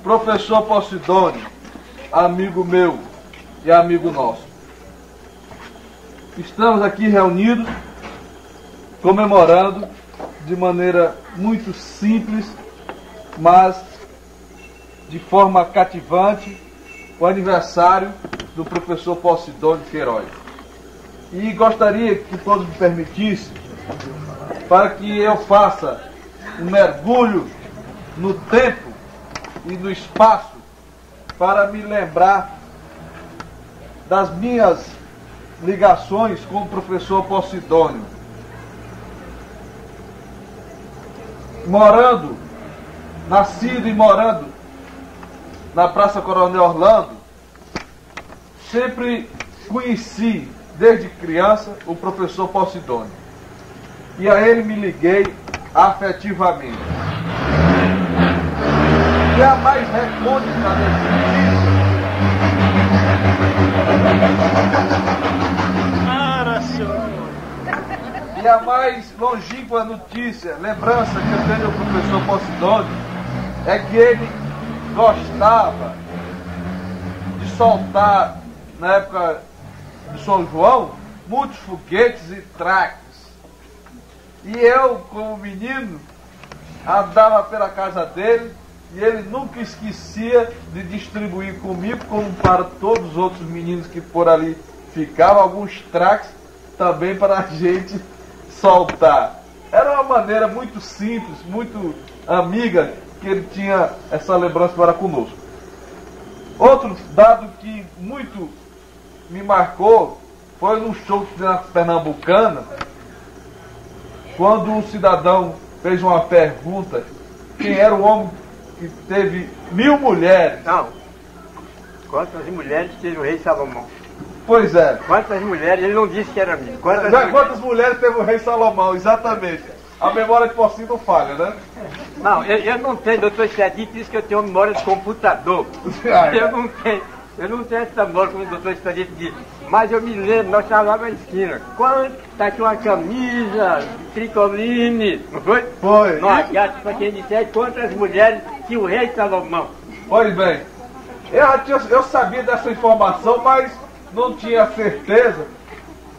professor Posidônio, amigo meu e amigo nosso, estamos aqui reunidos, comemorando de maneira muito simples, mas de forma cativante, o aniversário do professor Posidônio Queiroz. E gostaria que todos me permitissem, para que eu faça um mergulho no tempo e no espaço, para me lembrar das minhas ligações com o professor Posidônio. Nascido e morando na Praça Coronel Orlando, sempre conheci, desde criança, o professor Posidônio. E a ele me liguei afetivamente. E a mais recôndita e a mais longínqua notícia, lembrança que eu tenho do professor Posidônio, é que ele gostava de soltar, na época de São João, muitos foguetes e traques. E eu, como menino, andava pela casa dele e ele nunca esquecia de distribuir comigo, como para todos os outros meninos que por ali ficavam, alguns traques também para a gente soltar. Era uma maneira muito simples, muito amiga, que ele tinha essa lembrança para conosco. Outro dado que muito me marcou foi num show na Pernambucana, quando um cidadão fez uma pergunta: quem era o homem que teve 1000 mulheres? Não. Quantas mulheres teve o rei Salomão? Pois é. Quantas mulheres? Ele não disse que era 1000. Quantas mulheres teve o rei Salomão? Exatamente. A memória de Pocinho não falha, né? Não, eu não tenho, doutor Expedito disse que eu tenho memória de computador. Eu não tenho essa memória como o doutor Expedito disse. Mas eu me lembro, nós estávamos lá na esquina. Tá aqui uma camisa, tritoline, não foi? Foi. Para quem dissesse quantas mulheres tinha o rei Salomão. Pois bem, eu sabia dessa informação, mas não tinha certeza.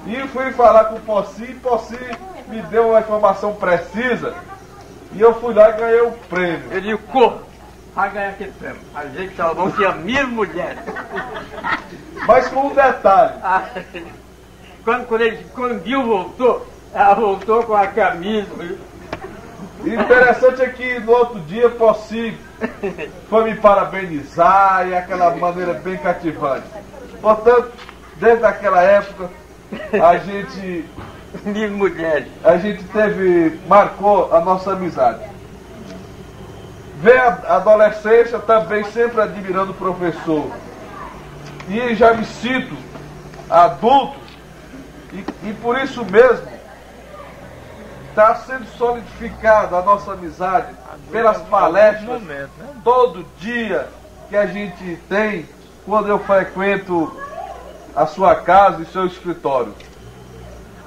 E fui falar com o Pocinho, e Pocinho me deu uma informação precisa. E eu fui lá e ganhei o prêmio. Ele corre a ganhar aquele prêmio. A gente Salomão tinha 1000 mulheres. Mas com um detalhe. Quando Gil voltou, ela voltou com a camisa. Interessante é que no outro dia Pocinho foi me parabenizar e aquela maneira bem cativante. Portanto, desde aquela época, a gente marcou a nossa amizade. Vem a adolescência também sempre admirando o professor. E já me sinto adulto e por isso mesmo está sendo solidificada a nossa amizade pelas palestras, todo dia que a gente tem quando eu frequento a sua casa e seu escritório.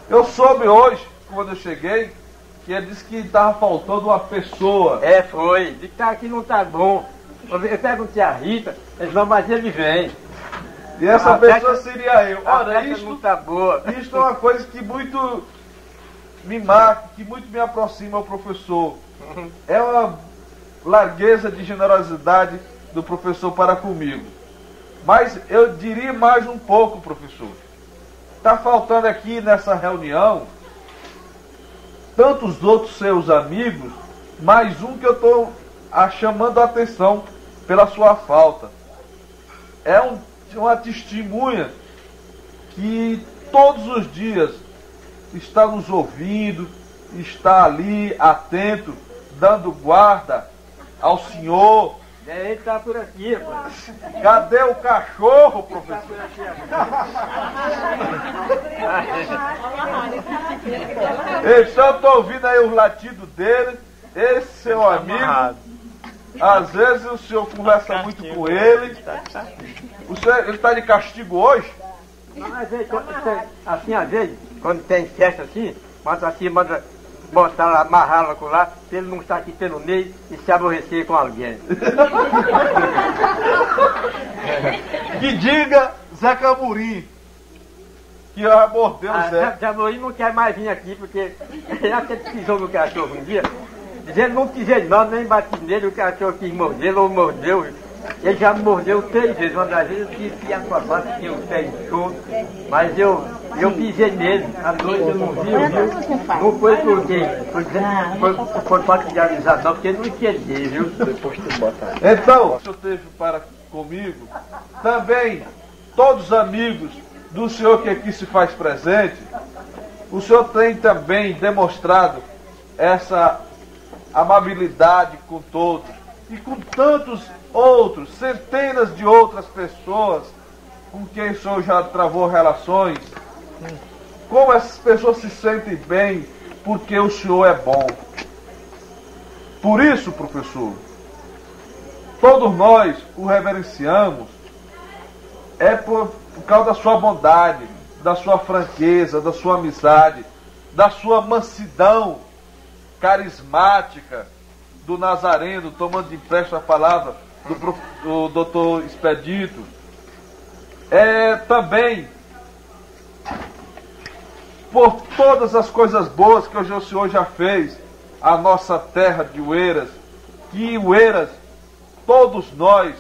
Eu soube hoje, quando eu cheguei, que ele disse que estava faltando uma pessoa. Foi. Disse que aqui não está bom. Eu perguntei a Rita, ele disse, não, mas ele vem. E essa pessoa seria eu. Olha, isto não está boa. Isto é uma coisa que muito me marca, que muito me aproxima ao professor. É uma largueza de generosidade do professor para comigo. Mas eu diria mais um pouco, professor. Está faltando aqui nessa reunião tantos outros seus amigos, mais um que eu estou chamando a atenção pela sua falta. É uma testemunha que todos os dias está nos ouvindo, está ali atento, dando guarda ao senhor. Ele está por aqui, rapaz. Cadê o cachorro, professor? Então eu estou ouvindo aí os latidos dele, esse seu amigo. Às vezes o senhor conversa muito com ele. Ele está de castigo hoje? Não, às vezes, assim, às vezes, quando tem festa assim, manda botar lá, amarrá-la com lá, pra ele não estar aqui pelo meio e se aborrecer com alguém. Que diga Zé Camurim, que já mordeu o Zé. Zé Camurim não quer mais vir aqui, porque ele até pisou no cachorro um dia, dizendo não pisei não, nem bati nele, o cachorro quis morder, ou mordeu. Ele já mordeu 3 vezes, uma das vezes eu tive que ir acordar, tinha um pé inchado, mas eu pisei nele, à noite eu não vi, não foi porque foi para de avisar não, porque ele não entendeu, viu? Depois tu bota. Então, o senhor teve para comigo, também todos os amigos do senhor que aqui se faz presente, o senhor tem também demonstrado essa amabilidade com todos, e com tantos outros, centenas de outras pessoas com quem o senhor já travou relações. Como essas pessoas se sentem bem porque o senhor é bom. Por isso, professor, todos nós o reverenciamos por causa da sua bondade, da sua franqueza, da sua amizade, da sua mansidão carismática do Nazareno, tomando de empréstimo a palavra do doutor Expedito. Também por todas as coisas boas que hoje o senhor já fez à nossa terra de Oeiras, que Oeiras, todos nós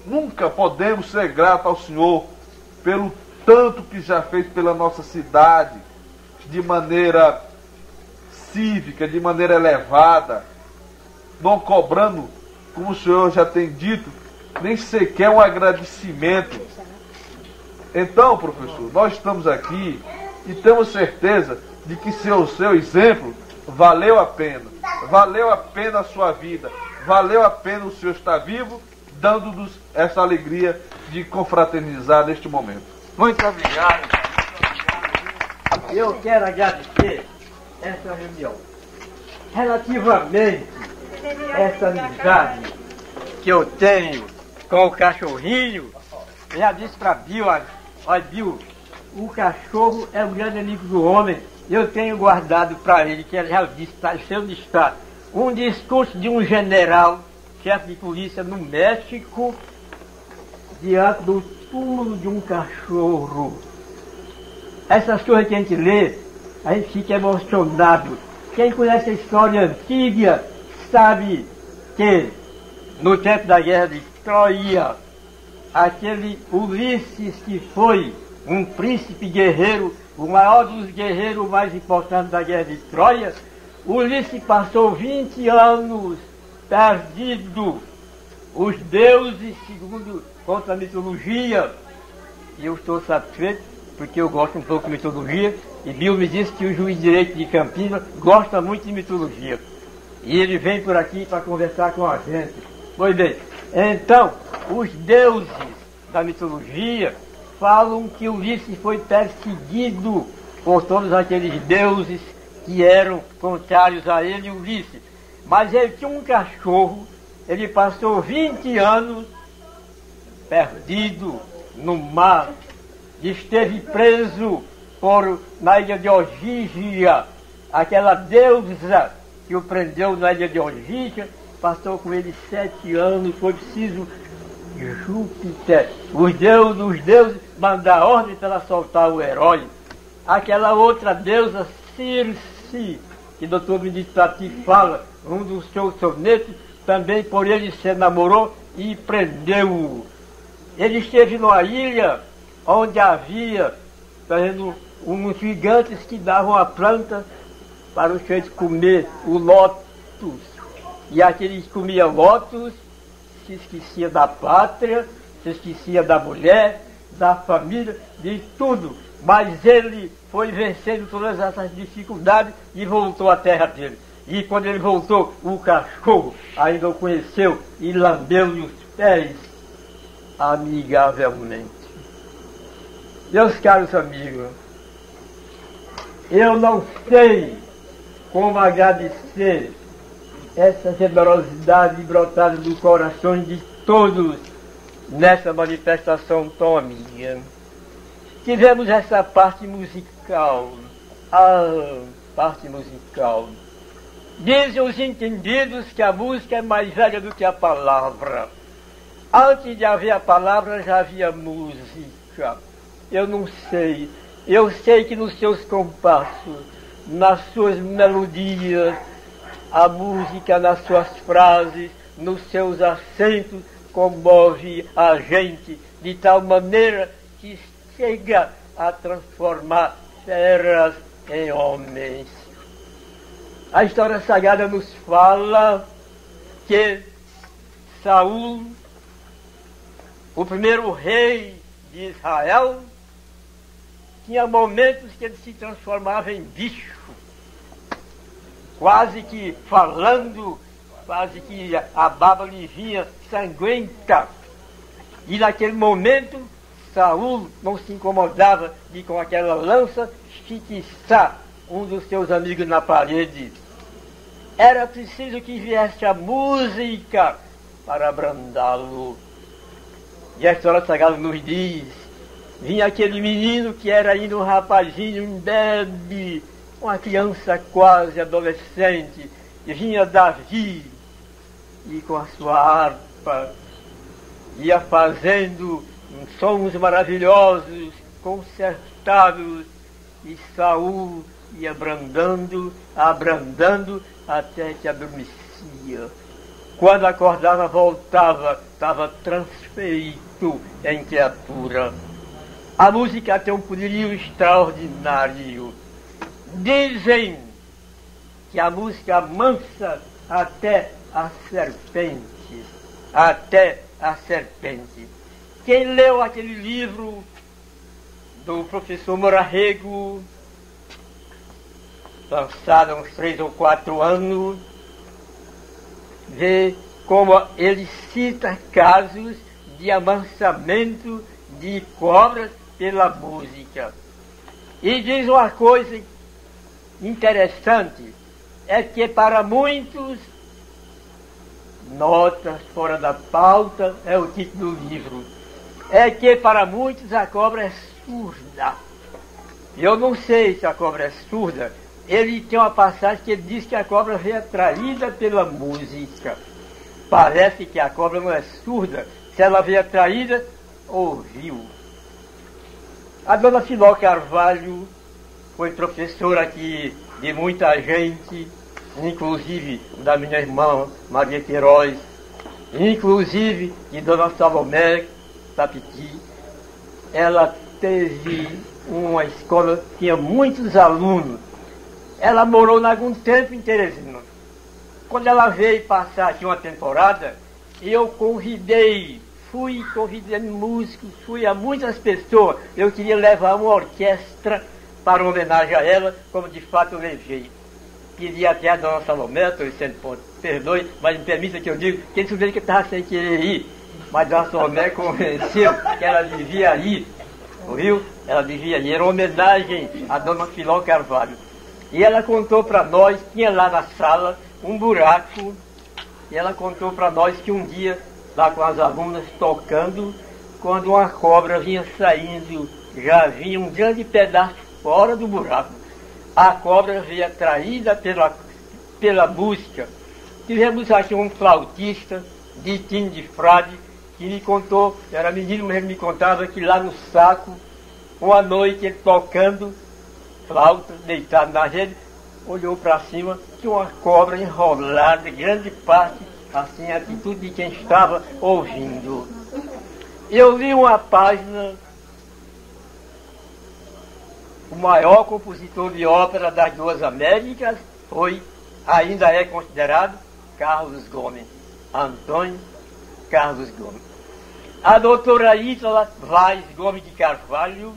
nunca podemos ser gratos ao senhor pelo tanto que já fez pela nossa cidade, de maneira cívica, de maneira elevada, não cobrando, como o senhor já tem dito, nem sequer um agradecimento. Então, professor, nós estamos aqui e temos certeza de que seu exemplo valeu a pena a sua vida, valeu a pena o senhor estar vivo, dando-nos essa alegria de confraternizar neste momento. Muito obrigado. Eu quero agradecer essa reunião. Relativamente a essa amizade que eu tenho com o cachorrinho, eu já disse para Bill, olha Bill, o cachorro é um grande amigo do homem. Eu tenho guardado para ele, que ele já disse, sei onde está, um discurso de um general, chefe de polícia no México, diante do túmulo de um cachorro. Essas coisas que a gente lê, a gente fica emocionado. Quem conhece a história antiga sabe que no tempo da guerra de Troia, aquele Ulisses que foi um príncipe guerreiro, o maior dos guerreiros, o mais importante da guerra de Troia, Ulisses passou 20 anos perdido. Os deuses, segundo conta a mitologia, e eu estou satisfeito, porque eu gosto um pouco de mitologia, e Bill me disse que o juiz de direito de Campinas gosta muito de mitologia. E ele vem por aqui para conversar com a gente. Pois bem, então, os deuses da mitologia falam que Ulisses foi perseguido por todos aqueles deuses que eram contrários a ele, Ulisses. Mas ele tinha um cachorro, ele passou 20 anos perdido no mar, esteve preso na ilha de Ogígia, aquela deusa que o prendeu na ilha de Ogígia, passou com ele 7 anos, foi preciso Júpiter, os deuses mandar ordem para ela soltar o herói. Aquela outra deusa, Circe, que o doutor Benedito Tati fala, um dos seus sonetos, também por ele se namorou e prendeu-o. Ele esteve numa ilha onde havia uns gigantes que davam a planta para o sujeito comer o lótus. E aquele que comia lótus se esquecia da pátria, se esquecia da mulher, da família, de tudo. Mas ele foi vencendo todas essas dificuldades e voltou à terra dele. E quando ele voltou, o cachorro ainda o conheceu e lambeu-lhe os pés amigavelmente. Meus caros amigos, eu não sei como agradecer essa generosidade brotada do coração de todos nessa manifestação tão amiga. Tivemos essa parte musical. parte musical. Dizem os entendidos que a música é mais velha do que a palavra. Antes de haver a palavra, já havia música. Eu não sei. Eu sei que nos seus compassos, nas suas melodias, a música nas suas frases, nos seus acentos, comove a gente de tal maneira que chega a transformar feras em homens. A história sagrada nos fala que Saul, o primeiro rei de Israel, tinha momentos que ele se transformava em bicho, quase que falando, quase que a baba lhe vinha sanguenta. E naquele momento, Saul não se incomodava de com aquela lança fixar um dos seus amigos na parede. Era preciso que viesse a música para abrandá-lo. E a história sagrada nos diz, vinha aquele menino que era ainda um rapazinho, um bebê, uma criança quase adolescente, e vinha Davi, e com a sua harpa ia fazendo sons maravilhosos, concertados, e Saul ia abrandando, até que adormecia. Quando acordava, voltava, estava transferido em criatura. A música tem um poderio extraordinário. Dizem que a música amansa até a serpente. Até a serpente. Quem leu aquele livro do professor Morarrego, lançado há uns 3 ou 4 anos, vê como ele cita casos de amansamento de cobras pela música. E diz uma coisa interessante, é que para muitos, notas fora da pauta é o título do livro, é que para muitos a cobra é surda. Eu não sei se a cobra é surda. Ele tem uma passagem que ele diz que a cobra veio atraída pela música. Parece que a cobra não é surda. Se ela veio atraída, ouviu. A dona Filó Carvalho foi professora aqui de muita gente, inclusive da minha irmã Maria Queiroz, inclusive de dona Salomé Tapiti. Ela teve uma escola, tinha muitos alunos. Ela morou algum tempo em Teresina. Quando ela veio passar aqui uma temporada, eu convidei músicos, fui a muitas pessoas. Eu queria levar uma orquestra para homenagem a ela, como de fato eu levei. Pedi até a dona Salomé, estou dizendo, perdoe, mas me permita que eu diga, que ele soube que eu estava sem querer ir. Mas a dona Salomé convenceu que ela devia ir, ouviu? Ela devia ir, era uma homenagem à dona Filó Carvalho. E ela contou para nós, tinha lá na sala um buraco, e ela contou para nós que um dia, lá com as alunas tocando, quando uma cobra vinha saindo, já vinha um grande pedaço fora do buraco. A cobra veio atraída pela música. Tivemos aqui um flautista, Ditinho de Frade, que me contou, era menino, mas ele me contava que lá no saco, uma noite ele tocando flauta, deitado na rede, olhou para cima, tinha uma cobra enrolada, grande parte, assim, a atitude de quem estava ouvindo. Eu li uma página, o maior compositor de ópera das duas Américas ainda é considerado Carlos Gomes, Antônio Carlos Gomes. A doutora Ítala Vaz Gomes de Carvalho,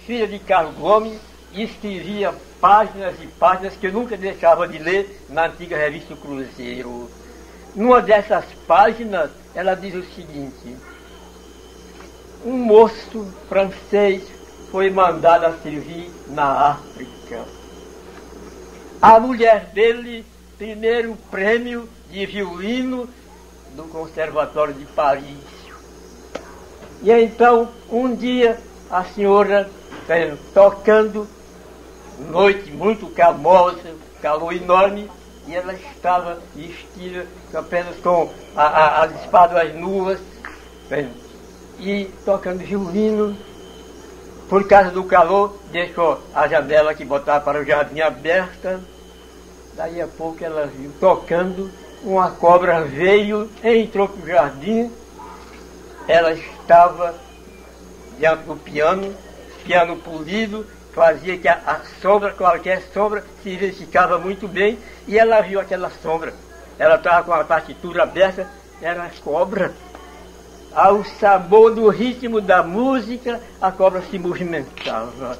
filha de Carlos Gomes, escrevia páginas e páginas que eu nunca deixava de ler na antiga revista Cruzeiro. Numa dessas páginas, ela diz o seguinte: um moço francês foi mandado a servir na África. A mulher dele, primeiro prêmio de violino do Conservatório de Paris. E então, um dia, a senhora tocando, noite muito calmosa, calor enorme, e ela estava vestida apenas com as espáduas nuas, e tocando violino. Por causa do calor, deixou a janela que botava para o jardim aberta. Daí a pouco ela viu tocando, uma cobra veio, entrou para o jardim. Ela estava diante do piano polido, fazia que a sombra, qualquer sombra, se verificava muito bem, e ela viu aquela sombra. Ela estava com a partitura aberta, era a cobra. Ao sabor do ritmo da música, a cobra se movimentava.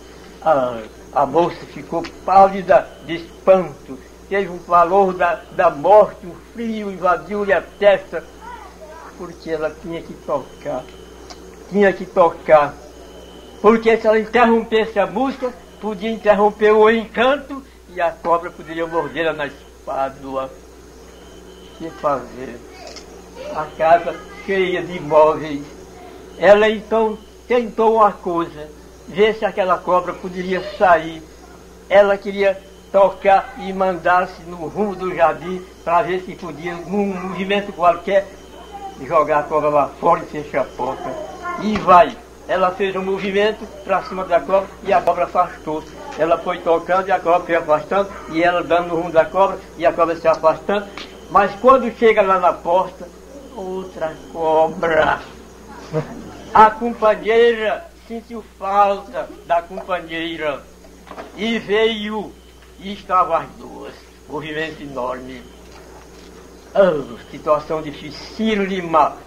A moça ficou pálida de espanto, teve um valor da morte, um frio invadiu-lhe a testa, porque ela tinha que tocar. Porque se ela interrompesse a música, podia interromper o encanto e a cobra poderia mordê-la na espádua. O que fazer? A casa cheia de imóveis. Ela então tentou uma coisa, ver se aquela cobra poderia sair. Ela queria tocar e mandar-se no rumo do jardim para ver se podia, num movimento qualquer, jogar a cobra lá fora e fechar a porta. E vai. Ela fez um movimento para cima da cobra e a cobra afastou-se. Ela foi tocando e a cobra foi afastando, e ela dando no rumo da cobra e a cobra se afastando. Mas quando chega lá na porta, outra cobra. A companheira sentiu falta da companheira e veio, e estavam as duas. Movimento enorme. Situação dificílima.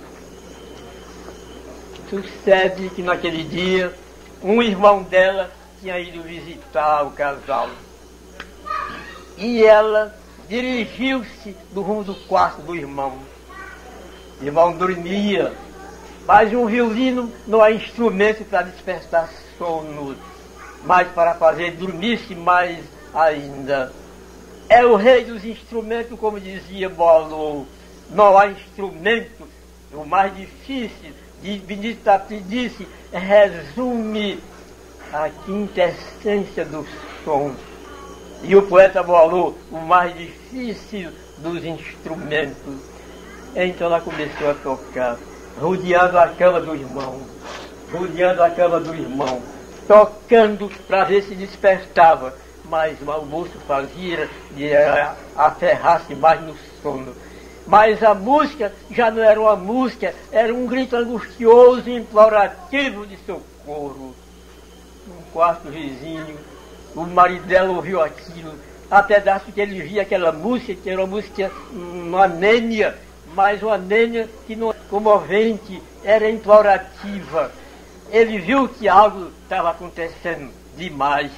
Sucede que naquele dia um irmão dela tinha ido visitar o casal. E ela dirigiu-se do rumo do quarto do irmão. O irmão dormia, mas um violino não é instrumento para despertar sono, mas para fazer dormir-se mais ainda. É o rei dos instrumentos, como dizia Boileau. Não há instrumento, o mais difícil, Benedito Tati disse, resume a quintessência do som. E o poeta Boileau, o mais difícil dos instrumentos. Então ela começou a tocar, rodeando a cama do irmão, tocando para ver se despertava. Mas o moço fazia de aferrar-se mais no sono. Mas a música já não era uma música, era um grito angustioso e implorativo de socorro. Um quarto vizinho, o marido dela ouviu aquilo, a pedaço que ele via aquela música, que era uma música, uma nênia, mas uma nênia que não era comovente, era implorativa. Ele viu que algo estava acontecendo demais,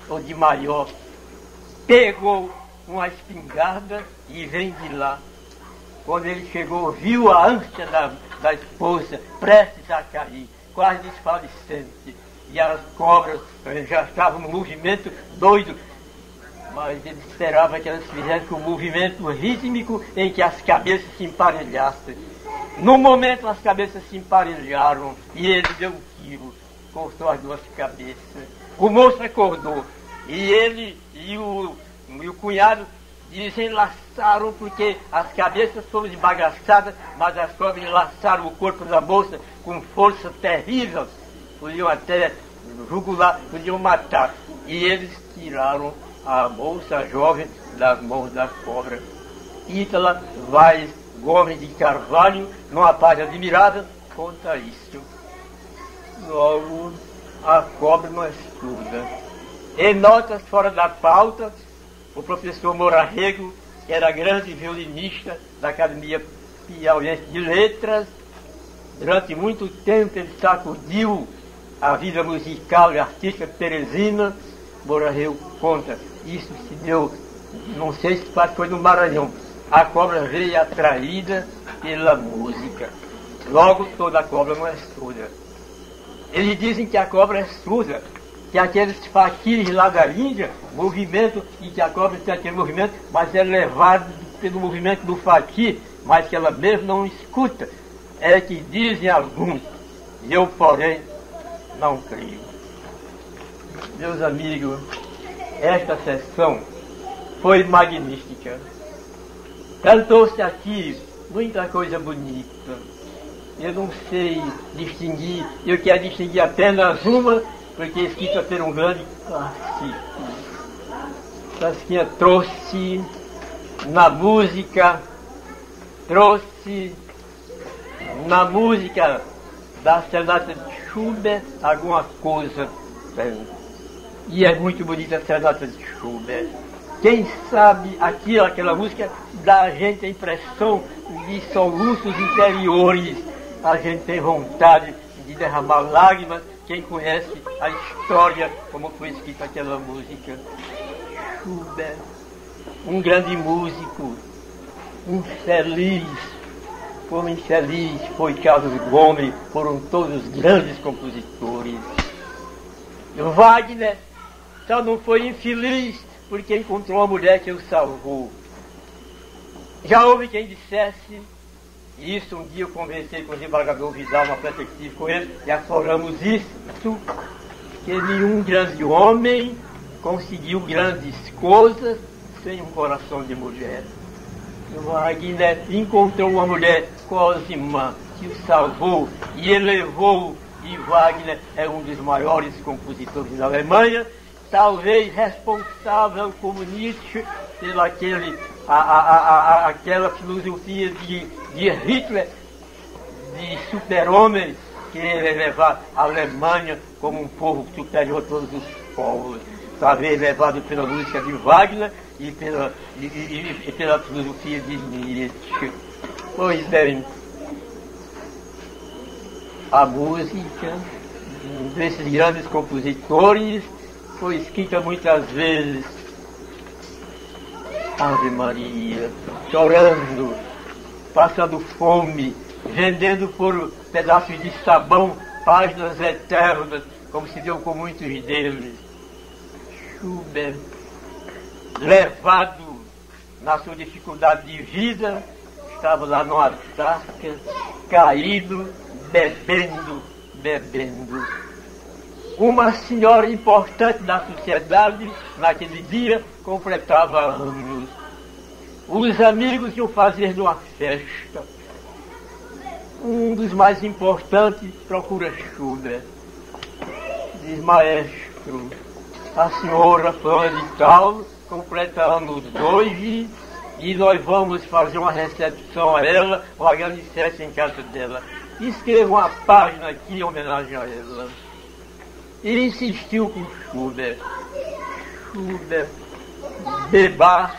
ou de maior. Pegou uma espingarda e vem de lá. Quando ele chegou, viu a ânsia da esposa, prestes a cair, quase desfalecente. E as cobras já estavam no movimento doido. Mas ele esperava que elas fizessem um movimento rítmico em que as cabeças se emparelhassem. No momento as cabeças se emparelharam e ele deu um tiro, cortou as duas cabeças. O moço acordou e ele e o cunhado desenlaçaram, porque as cabeças foram desbagaçadas, mas as cobras enlaçaram o corpo da moça com força terrível. Podiam até jugular, podiam matar. E eles tiraram a moça jovem das mãos da cobra. Ítala Vaz Gomes de Carvalho, numa página admirável, conta isso. Logo, a cobra não é surda. Em notas fora da pauta, o professor Morarrego, que era grande violinista da Academia Piauiense de Letras, durante muito tempo ele sacudiu a vida musical e artística de Teresina. Morarrego conta, isso se deu, não sei se foi no Maranhão. A cobra veio atraída pela música. Logo, toda cobra não é surda. Eles dizem que a cobra é surda, que aqueles faquires lá da Índia, movimento, e que a cobra tem aquele movimento, mas é levado pelo movimento do faquir, mas que ela mesmo não escuta. É que dizem alguns, e eu, porém, não creio. Meus amigos, esta sessão foi magnífica. Cantou-se aqui muita coisa bonita. Eu não sei distinguir, eu quero distinguir apenas uma, porque escrita por um grande clássico. Tasquinha trouxe na música da Serenata de Schubert alguma coisa. E é muito bonita a Serenata de Schubert. Quem sabe aquela música dá a gente a impressão de soluços interiores. A gente tem vontade de derramar lágrimas. Quem conhece a história, como foi escrita aquela música. Schubert, um grande músico, infeliz, como infeliz foi Carlos Gomes, foram todos grandes compositores. Wagner só não foi infeliz porque encontrou uma mulher que o salvou. Já houve quem dissesse, isso um dia eu conversei com o desembargador Vidal, uma perspectiva com ele, e afloramos isso, que nenhum grande homem conseguiu grandes coisas sem um coração de mulher. Wagner encontrou uma mulher, Cosima, que o salvou e elevou, e Wagner é um dos maiores compositores da Alemanha, talvez responsável como Nietzsche pela aquela filosofia de Hitler, de super-homem, querer levar a Alemanha como um povo superior a todos os povos. Talvez levado pela música de Wagner e pela filosofia de Nietzsche. Pois bem, a música desses grandes compositores foi escrita muitas vezes, Ave Maria, chorando, passando fome, vendendo por pedaços de sabão páginas eternas, como se deu com muitos deles. Schubert, levado na sua dificuldade de vida, estava lá numa tasca, caído, bebendo. Uma senhora importante da sociedade, naquele dia, completava anos. Os amigos iam fazer uma festa. Um dos mais importantes procura Schubert. Diz: maestro, a senhora fulana de tal completa anos hoje e nós vamos fazer uma recepção a ela, organizar em casa dela. Escreva uma página aqui em homenagem a ela. Ele insistiu com Schubert, bebaço,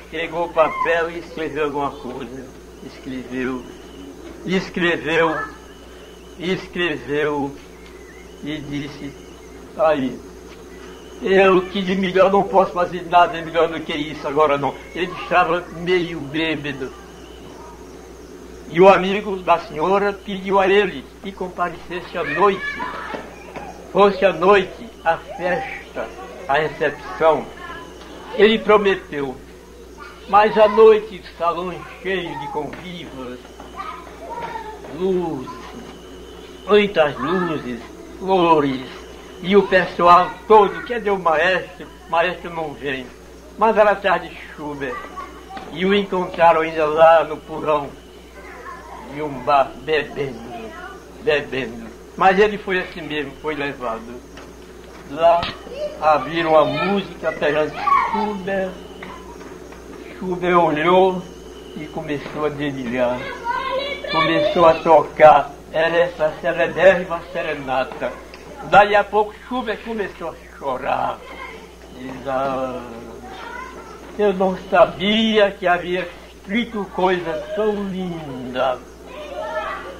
pegou o papel e escreveu alguma coisa. Escreveu e disse: aí, eu que de melhor não posso fazer nada melhor do que isso agora não. Ele estava meio bêbado. E o amigo da senhora pediu a ele que comparecesse à noite. Fosse à noite a festa, a recepção. Ele prometeu. Mas à noite, salão cheio de convivas, luzes, muitas luzes, flores, e o pessoal todo: cadê o maestro? O maestro não vem. Mandaram atrás de Schubert e o encontraram ainda lá no porão de um bar, bebendo. Mas ele foi assim mesmo, foi levado. Lá abriram a música perante Schubert. Schubert olhou e começou a dedilhar. Começou a tocar. Era essa celedérrima serenata. Daí a pouco Schubert começou a chorar. Diz: eu não sabia que havia escrito coisa tão linda.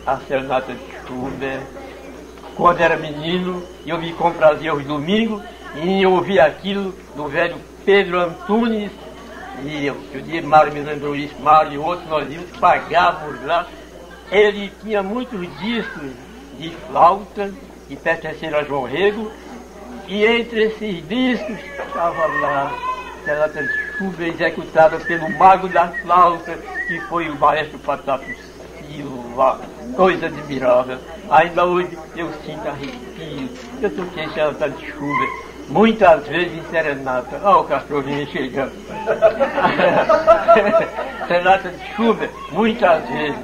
A serenata de Schubert. Quando era menino, eu me comprazia aos domingos e eu ouvia aquilo do velho Pedro Antunes. E o dia Mário me lembrou isso, Mário e outros, nós íamos, pagávamos lá. Ele tinha muitos discos de flauta que pertenceram a João Rego, e entre esses discos estava lá a serenata de Schubert, executada pelo mago da flauta, que foi o maestro Patato Silva. Coisa admirável. Ainda hoje eu sinto arrepio. Eu toquei serenata de Schubert muitas vezes em serenata. Olha o cachorrinho chegando. Serenata de Schubert, muitas vezes.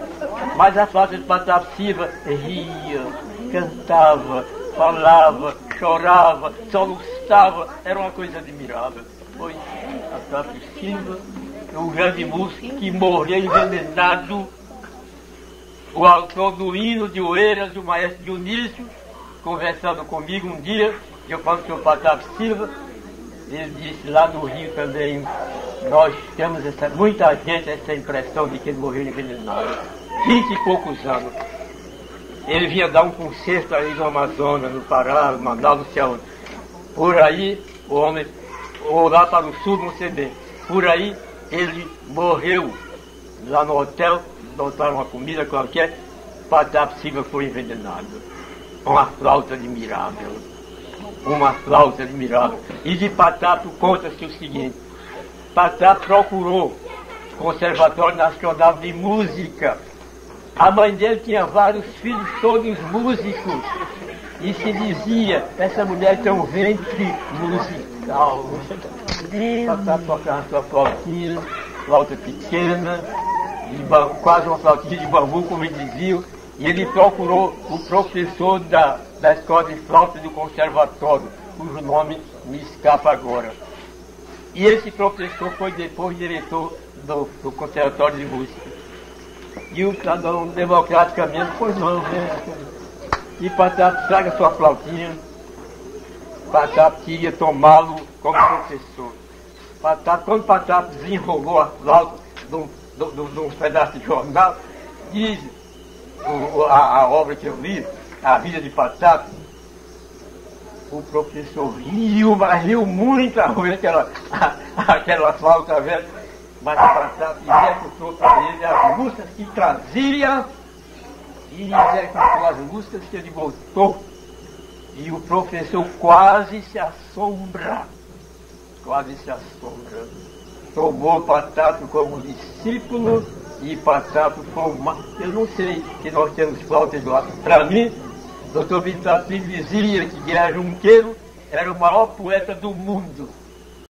Mas a flauta de Patap Silva ria, cantava, falava, chorava, soluçava. Era uma coisa admirável. Foi a Patap Silva, o grande músico que morreu envenenado. O autor do hino de Oeiras, o maestro Dionísio, conversando comigo um dia, eu falo que o Patap Silva, ele disse lá no Rio também, nós temos muita gente essa impressão de que ele morreu envenenado. 20 e poucos anos. Ele vinha dar um concerto aí no Amazonas, no Pará, no Manaus, não sei onde. Por aí, o homem, ou lá para o sul, não sei bem. Por aí, ele morreu lá no hotel, botaram uma comida qualquer, Patap Silva foi envenenado. Uma flauta admirável. Uma flauta admirável. E de Patap conta-se o seguinte, Patap procurou o Conservatório Nacional de Música. A mãe dele tinha vários filhos, todos músicos. E se dizia, essa mulher tem um ventre musical. Patap tocava sua flautinha, flauta pequena, quase uma flautinha de bambu, como eles diziam, e ele procurou o professor da escola de flauta do conservatório, cujo nome me escapa agora. E esse professor foi depois diretor do conservatório de música. E o cidadão democraticamente, pois não, né? E Patap, traga sua flautinha. Patap queria tomá-lo como professor. Quando Patap desenrolou a flauta de um pedaço de jornal, diz a obra que eu li, A Vida de Patap, o professor riu, mas riu muito a ruim aquela flauta velha, mas Patap executou para ele as músicas que trazia e executou as músicas que ele gostou. E o professor quase se assombra. Tomou Patap como discípulo e Patap foi uma... Eu não sei que nós temos flautas lá. Para mim, Dr. Vitor dizia que Guilherme Junqueiro era o maior poeta do mundo.